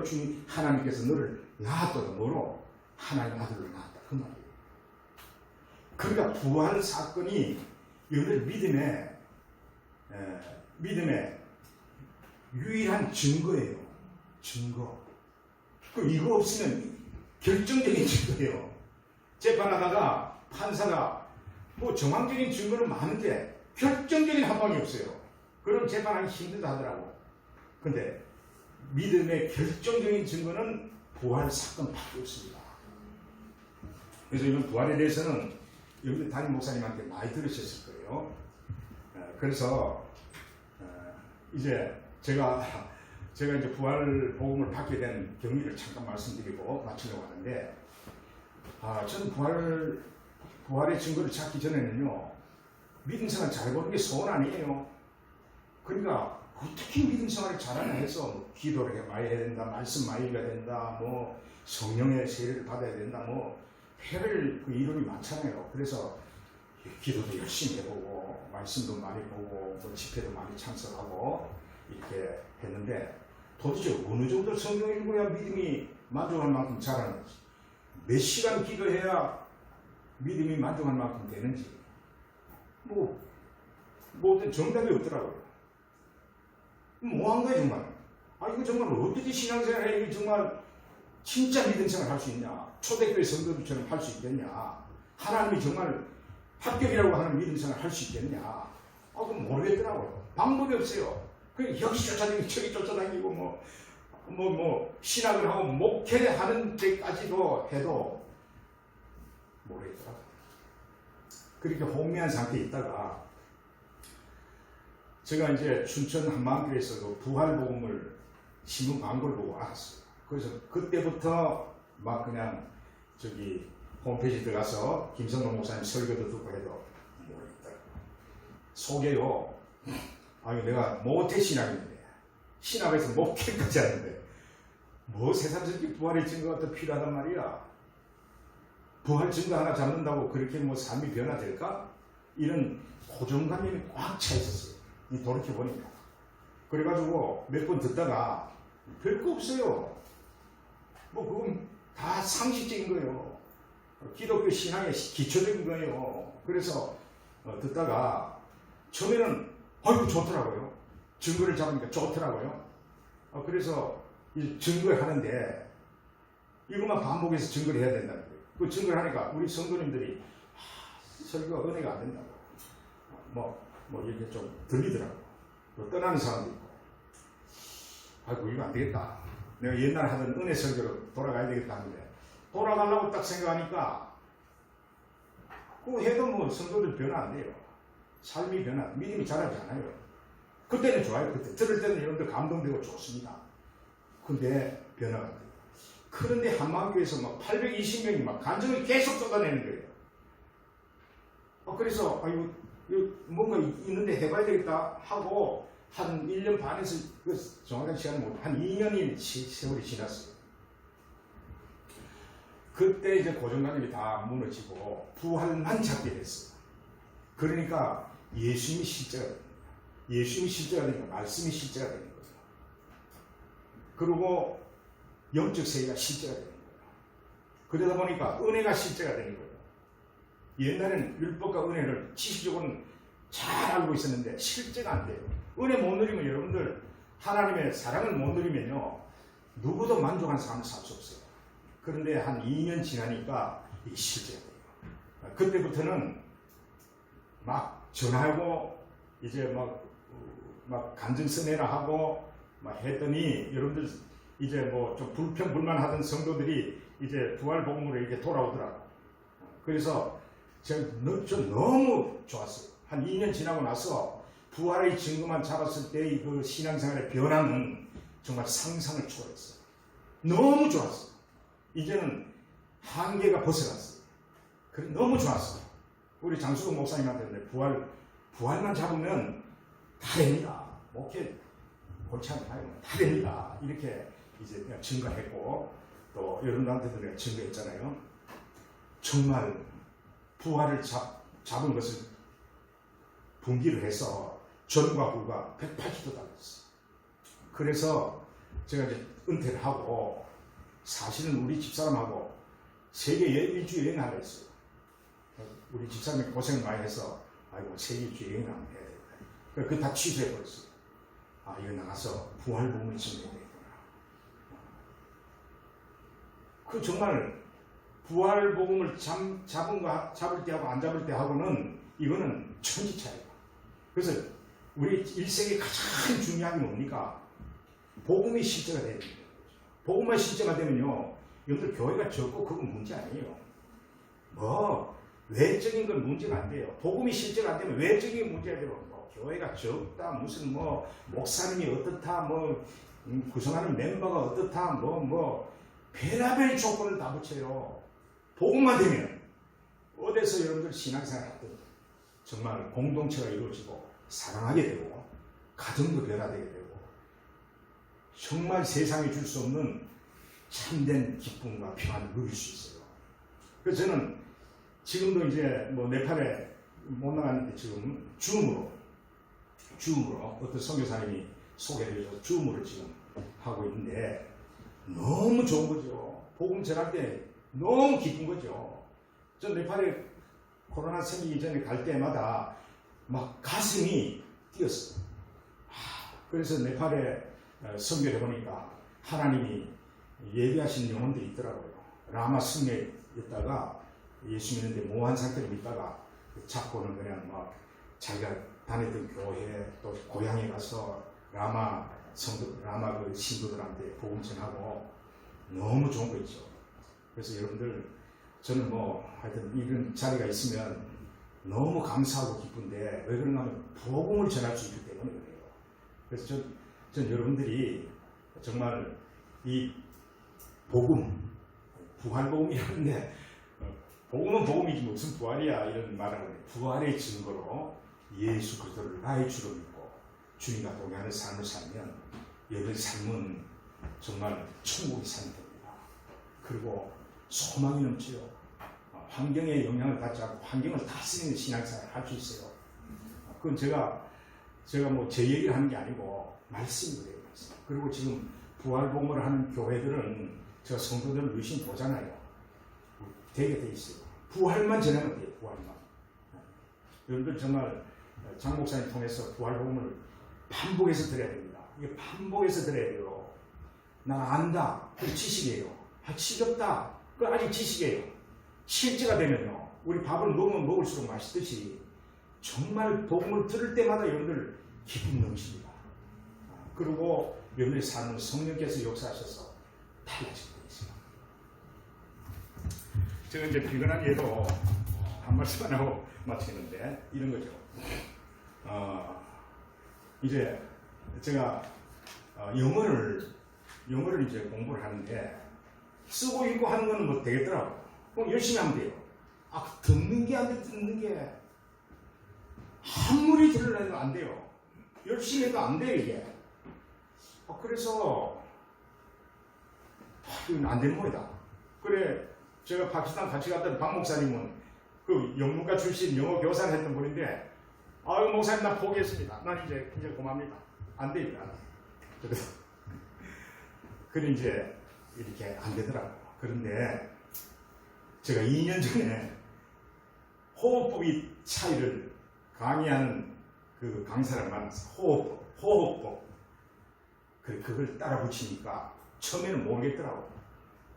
주신 하나님께서 너를 낳았도다. 뭐로? 하나님 아들로 낳았다. 그 말이에요. 그러니까 부활 사건이 여러분들 믿음의 유일한 증거예요. 증거. 그럼 이거 없으면 결정적인 증거예요. 재판하다가 판사가 뭐 정황적인 증거는 많은데 결정적인 한 방이 없어요. 그럼 재판하기 힘들다 하더라고. 근데 믿음의 결정적인 증거는 부활 사건밖에 없습니다. 그래서 이런 부활에 대해서는 여러분들 담임 목사님한테 많이 들으셨을 거예요. 그래서 이제 제가 이제 부활 복음을 받게 된 경위를 잠깐 말씀드리고 마치려고 하는데, 저는 부활의 증거를 찾기 전에는요, 믿음생활 잘 보는 게 소원 아니에요. 그러니까 어떻게 믿음생활을 잘하냐 해서 뭐 기도를 많이 해야 된다, 말씀 많이 읽어야 된다, 뭐 성령의 세례를 받아야 된다, 뭐 해를 그 이론이 많잖아요. 그래서 기도도 열심히 해보고 말씀도 많이 보고 또 집회도 많이 참석하고 이렇게 했는데, 도대체 어느 정도 성경 읽어야 믿음이 만족할 만큼 자라는지, 몇 시간 기도해야 믿음이 만족할 만큼 되는지 뭐 정답이 없더라고요. 뭐한 거예요 정말. 이거 정말 어떻게 신앙생활 이거 정말 진짜 믿음생활 할 수 있냐, 초대교회 성도들처럼 할 수 있겠냐, 하나님이 정말 합격이라고 하는 믿음생활 할 수 있겠냐, 그건 모르겠더라고요. 방법이 없어요. 그 여기 쫓아다니고 저기 쫓아다니고 뭐 신학을 하고 목회하는 데까지도 해도 모르겠더라고요. 그렇게 혼미한 상태에 있다가 제가 이제 춘천 한마음교회에서 그 부활복음을 신문 광고를 보고 알았어요. 그래서 그때부터 막 그냥 저기 홈페이지 들어가서 김성동 목사님 설교도 듣고 해도 모르겠더라고요. 속에요. 내가 모태신앙인데 신학에서 목회까지 하는데 뭐 새삼스럽게 부활의 증거가 더 필요하단 말이야. 부활 증거 하나 잡는다고 그렇게 뭐 삶이 변화될까? 이런 고정관념이 꽉 차 있었어요. 돌이켜보니까. 그래가지고 몇 번 듣다가 별거 없어요. 뭐 그건 다 상식적인 거예요. 기독교 신앙의 기초적인 거예요. 그래서 듣다가 처음에는 좋더라고요. 증거를 잡으니까 좋더라고요. 그래서 증거를 하는데 이것만 반복해서 증거를 해야 된다는 거예요. 그 증거를 하니까 우리 성도님들이 설교가 은혜가 안 된다고 뭐 이렇게 좀 들리더라고요. 떠나는 사람도 있고, 이거 안 되겠다. 내가 옛날에 하던 은혜 설교로 돌아가야 되겠다 하는데, 돌아가려고 딱 생각하니까 그거 해도 뭐 성도들 변화 안 돼요. 삶이 변화, 믿음이 자라지 않아요. 그때는 좋아요. 그때 들을 때는 여러분들 감동되고 좋습니다. 근데 변화가 안 돼요. 그런데 한마음교회에서 막 820명이 막 간증을 계속 쏟아내는 거예요. 그래서 뭔가 있는데 해봐야 되겠다 하고 한 1년 반에서 정확한 시간은 못, 한 2년이 세월이 지났어요. 그때 이제 고정관념이 다 무너지고 부활만 찾게 됐어요. 그러니까 예수님이 실제가 됩니다. 예수님이 실제가 되니까 말씀이 실제가 되는 거죠. 그리고 영적 세계가 실제가 되는 거예요. 그러다 보니까 은혜가 실제가 되는 거예요. 옛날에는 율법과 은혜를 지식적으로는 잘 알고 있었는데 실제가 안 돼요. 은혜 못 누리면 여러분들 하나님의 사랑을 못 누리면요, 누구도 만족한 삶을 살 수 없어요. 그런데 한 2년 지나니까 이게 실제가 돼요. 그때부터는 막 전하고 이제 막 간증서내라 하고 막 했더니 여러분들 이제 뭐 좀 불평불만하던 성도들이 이제 부활복음으로 이렇게 돌아오더라고. 그래서 전 너무 좋았어요. 한 2년 지나고 나서 부활의 증거만 잡았을 때의 그 신앙생활의 변화는 정말 상상을 초월했어요. 너무 좋았어요. 이제는 한계가 벗어났어요. 그래 너무 좋았어요. 우리 장수동 목사님한테 부활만 잡으면 다 됩니다. 목회 골치 않아요. 다 됩니다. 이렇게 이제 내가 증거했고 또 여러분들한테도 내가 증거했잖아요. 정말 부활을 잡은 것을 분기를 해서 전과 후가 180도 달랐어요. 그래서 제가 이제 은퇴를 하고 사실은 우리 집사람하고 세계 일주 여행을 하려 했어요. 우리 집사람이 고생을 많이 해서 아이고 세계 일주 여행을 한번 해야 되겠다. 그래서 다 취소해버렸어요. 아 이거 나가서 부활복음을 증거해야 되겠구나. 그 정말 부활복음을 잡을 때하고 안 잡을 때하고는 이거는 천지 차이다. 그래서 우리 1세기 가장 중요한 게 뭡니까? 복음이 실제가 되는 거예요. 복음만 실제가 되면요, 여러분들 교회가 적고 그건 문제 아니에요. 뭐 외적인 건 문제가 안 돼요. 복음이 실제가 안 되면 외적인 문제가 되고 뭐 교회가 적다, 무슨 뭐 목사님이 어떻다, 뭐 구성하는 멤버가 어떻다, 뭐 별의별 조건을 다 붙여요. 복음만 되면 어디서 여러분들 신앙생활 하든 정말 공동체가 이루어지고 사랑하게 되고 가정도 변화되게 되고 정말 세상에 줄 수 없는 참된 기쁨과 평안을 누릴 수 있어요. 그래서 저는 지금도 이제 뭐 네팔에 못 나갔는데 지금 줌으로 어떤 선교사님이 소개해 주셔서 줌으로 지금 하고 있는데 너무 좋은 거죠. 복음 전할 때 너무 기쁜 거죠. 전 네팔에 코로나 생기기 전에 갈 때마다 막 가슴이 뛰었어요. 그래서 네팔에 선교를 해보니까 하나님이 예비하신 영혼들이 있더라고요. 라마 승려에 있다가 예수 믿는데 모한 상태로 있다가 잡고는 그냥 막 자기가 다녔던 교회 또 고향에 가서 라마 그 신도들한테 복음 전하고 너무 좋은 거 있죠. 그래서 여러분들 저는 뭐 하여튼 이런 자리가 있으면 너무 감사하고 기쁜데 왜 그런가 하면 복음을 전할 수 있기 때문에 그래요. 그래서 전 여러분들이 정말 이 복음, 부활복음이라는데 복음은 복음이지 무슨 부활이야 이런 말을 하는데 부활의 증거로 예수 그리스도를 나의 주로 믿고 주님과 동행하는 삶을 살면 여러분의 삶은 정말 천국의 삶이 됩니다. 그리고 소망이 넘쳐요. 환경에 영향을 받지 않고 환경을 다스리는 신앙생활을 할 수 있어요. 그건 제가 뭐 제 얘기를 하는 게 아니고 말씀이에요. 말씀. 그리고 지금 부활복음을 하는 교회들은 제가 성도들을 유심 보잖아요. 되게 돼 있어요. 부활만 전하면 돼요. 부활만. 여러분들 정말 장 목사님 통해서 부활복음을 반복해서 들어야 됩니다. 이게 반복해서 들어야 돼요. 나 안다. 그 지식이에요. 지겹다. 그 아직 지식이에요. 실제가 되면요. 우리 밥을 먹으면 먹을수록 맛있듯이 정말 복음을 들을 때마다 여러분들 기쁨 넘칩니다. 그리고 여러분의 삶은 성령께서 역사하셔서 달라지게 되어 있어요. 제가 이제 비근한 예로 한 말씀만 하고 마치는데 이런 거죠. 이제 제가 영어를 이제 공부를 하는데 쓰고 읽고 하는 거는 뭐 되겠더라고. 그럼 열심히 하면 돼요. 듣는 게 안 돼, 듣는 게. 한물이 들으려면 안 돼요. 열심히 해도 안 돼요, 이게. 그래서, 이건 안 되는 거다. 그래, 제가 파키스탄 같이 갔던 박 목사님은 그 영문과 출신 영어 교사를 했던 분인데, 아유, 목사님, 나 포기했습니다. 난 이제 고맙니다. 안 됩니다. 그래, 이제 이렇게 안 되더라고요. 그런데 제가 2년 전에 호흡법의 차이를 강의하는 그 강사를 만나서 호흡법. 그걸 따라 붙이니까 처음에는 모르겠더라고.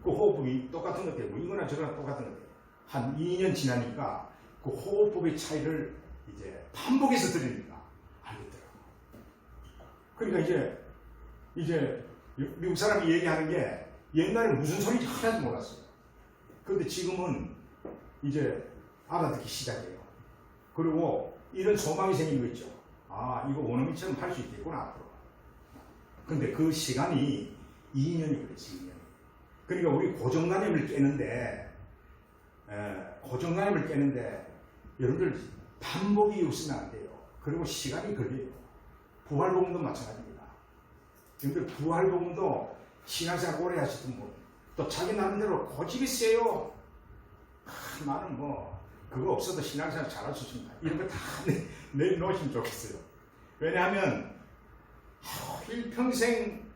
그 호흡법이 똑같은 것 같아요. 이거나 저거나 똑같은 것 같아요. 한 2년 지나니까 그 호흡법의 차이를 이제 반복해서 들으니까 알겠더라고. 그러니까 이제 미국 사람이 얘기하는 게 옛날에 무슨 소리인지 하나도 몰랐어요. 그런데 지금은 이제 알아듣기 시작해요. 그리고 이런 소망이 생긴 거 있죠. 아, 이거 원어민처럼 할 수 있겠구나, 앞으로. 근데 그 시간이 2년이 걸렸어요, 2년. 그러니까 우리 고정관념을 깨는데, 여러분들 반복이 없으면 안 돼요. 그리고 시간이 걸려요. 부활복음도 마찬가지입니다. 여러분들 부활복음도 신앙생활 오래 하시던 분, 또 자기 나름대로 고집이 세요. 나는 뭐 그거 없어도 신앙생활 잘할 수 있습니다. 이런 거 다 내놓으시면 좋겠어요. 왜냐하면 일평생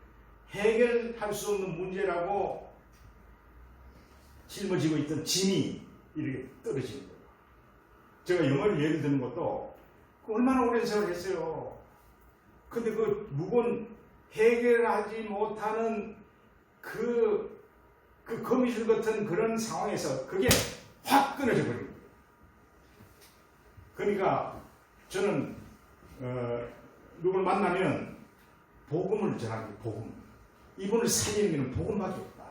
해결할 수 없는 문제라고 짊어지고 있던 짐이 이렇게 떨어지는 거예요. 제가 영어를 예를 드는 것도 얼마나 오랜 세월 했어요. 근데 그 무거운 해결하지 못하는 그 거미줄 같은 그런 상황에서 그게 확 끊어져 버린 거예요. 그러니까 저는 누굴 만나면 복음을 전합니다. 복음. 이분을 살리는 게는 복음밖에 없다.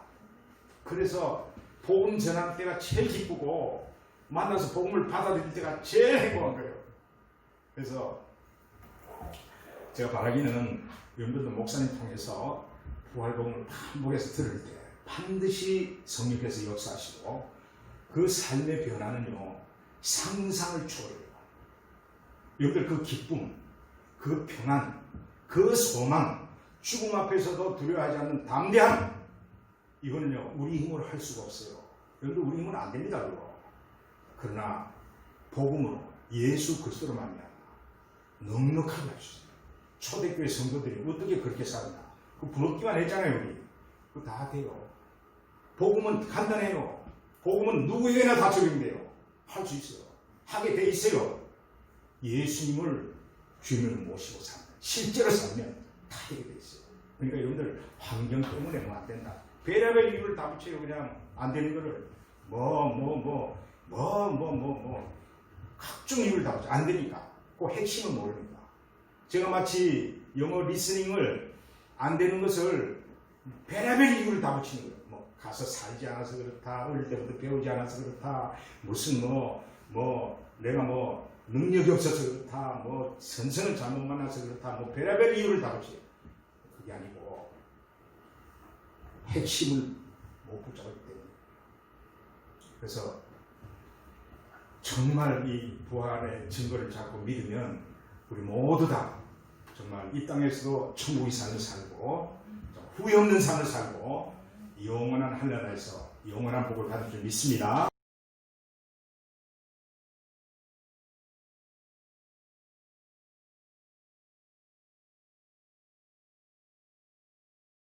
그래서 복음 전할 때가 제일 기쁘고 만나서 복음을 받아들일 때가 제일 행복한 거예요. 그래서 제가 바라기는 여러분들도 목사님 통해서 부활복음을 반복해서 들을 때 반드시 성령께서 역사하시고 그 삶의 변화는요 상상을 초월해요. 여러분들 그 기쁨, 그 평안, 그 소망, 죽음 앞에서도 두려워하지 않는 담대함, 이거는요 우리 힘으로 할 수가 없어요. 여러분들 우리 힘은 안 됩니다. 그거. 그러나 복음으로 예수 그리스도로 말미암아 넉넉하게 할 수 있어요. 초대교회 성도들이 어떻게 그렇게 살았나? 그 부럽기만 했잖아요. 우리 그거 다 돼요. 복음은 간단해요. 복음은 누구에게나 다 적용돼요. 할 수 있어요. 하게 돼 있어요. 예수님을 주님을 모시고 살면, 실제로 살면 다 하게 돼 있어요. 그러니까 여러분들 환경 때문에 뭐 안 된다. 별의별 이유를 다 붙여요. 그냥 안 되는 거를 각종 이유를 다 붙여. 안 되니까. 그 핵심은 모르니까. 제가 마치 영어 리스닝을 안 되는 것을 별의별 이유를 다 붙이는 거예요. 뭐 가서 살지 않아서 그렇다, 어릴 때부터 배우지 않아서 그렇다, 무슨 내가 능력이 없어서 그렇다, 선생을 잘못 만나서 그렇다, 별의별 이유를 다 붙여요. 그게 아니고 핵심을 못 붙잡기 때문에. 그래서 정말 이 부활의 증거를 잡고 믿으면 우리 모두 다 정말 이 땅에서도 천국의 삶을 살고 후회 없는 삶을 살고 영원한 한나라에서 영원한 복을 받을 줄 믿습니다.